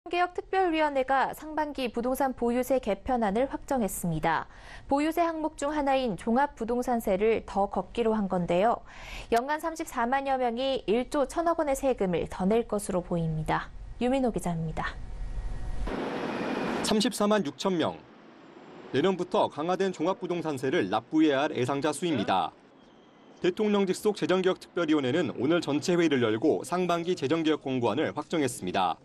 개혁특별위원회가 상반기 부동산 보유세 개편안을 확정했습니다. 보유세 항목 중 하나인 종합부동산세를 더 걷기로 한 건데요. 연간 34만여 명이 1조 1천억 원의 세금을 더 낼 것으로 보입니다. 유민호 기자입니다. 34만 6천 명. 내년부터 강화된 종합부동산세를 납부해야 할 애상자 수입니다. 대통령 직속 재정개혁특별위원회는 오늘 전체 회의를 열고 상반기 재정개혁 공고안을 확정했습니다.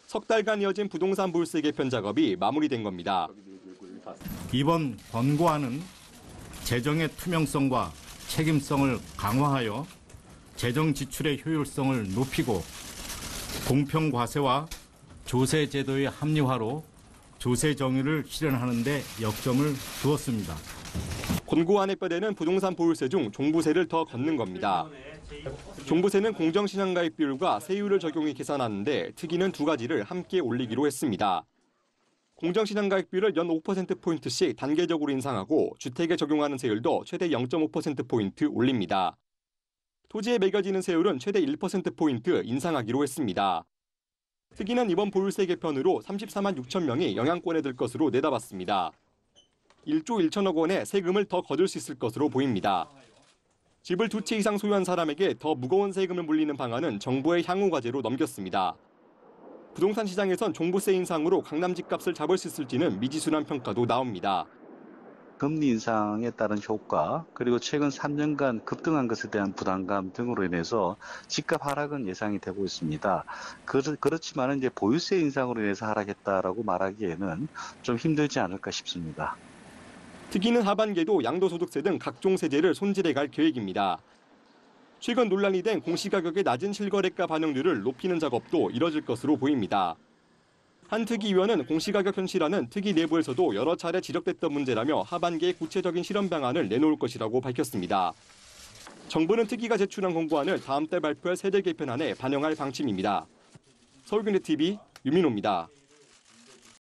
석 달간 이어진 부동산 보유세 개편 작업이 마무리된 겁니다. 이번 권고안은 재정의 투명성과 책임성을 강화하여 재정 지출의 효율성을 높이고 공평과세와 조세제도의 합리화로 조세 정의를 실현하는 데 역점을 두었습니다. 권고안의 뼈대는 부동산 보유세 중 종부세를 더 걷는 겁니다. 종부세는 공정시장가액 비율과 세율을 적용해 계산하는데 특이는 두 가지를 함께 올리기로 했습니다. 공정시장가액 비율을 연 5%포인트씩 단계적으로 인상하고 주택에 적용하는 세율도 최대 0.5%포인트 올립니다. 토지에 매겨지는 세율은 최대 1%포인트 인상하기로 했습니다. 특이는 이번 보유세 개편으로 34만 6천 명이 영향권에 들 것으로 내다봤습니다. 1조 1천억 원의 세금을 더 거둘 수 있을 것으로 보입니다. 집을 두 채 이상 소유한 사람에게 더 무거운 세금을 물리는 방안은 정부의 향후 과제로 넘겼습니다. 부동산 시장에선 종부세 인상으로 강남 집값을 잡을 수 있을지는 미지수란 평가도 나옵니다. 금리 인상에 따른 효과, 그리고 최근 3년간 급등한 것에 대한 부담감 등으로 인해서 집값 하락은 예상이 되고 있습니다. 그렇지만 이제 보유세 인상으로 인해서 하락했다라고 말하기에는 좀 힘들지 않을까 싶습니다. 특히는 하반기에도 양도소득세 등 각종 세제를 손질해 갈 계획입니다. 최근 논란이 된 공시가격의 낮은 실거래가 반영률을 높이는 작업도 이뤄질 것으로 보입니다. 한 특위위원은 공시가격 현실화는 특위 내부에서도 여러 차례 지적됐던 문제라며 하반기에 구체적인 실현 방안을 내놓을 것이라고 밝혔습니다. 정부는 특위가 제출한 공고안을 다음 달 발표할 세제 개편안에 반영할 방침입니다. 서울경제TV 유민호입니다.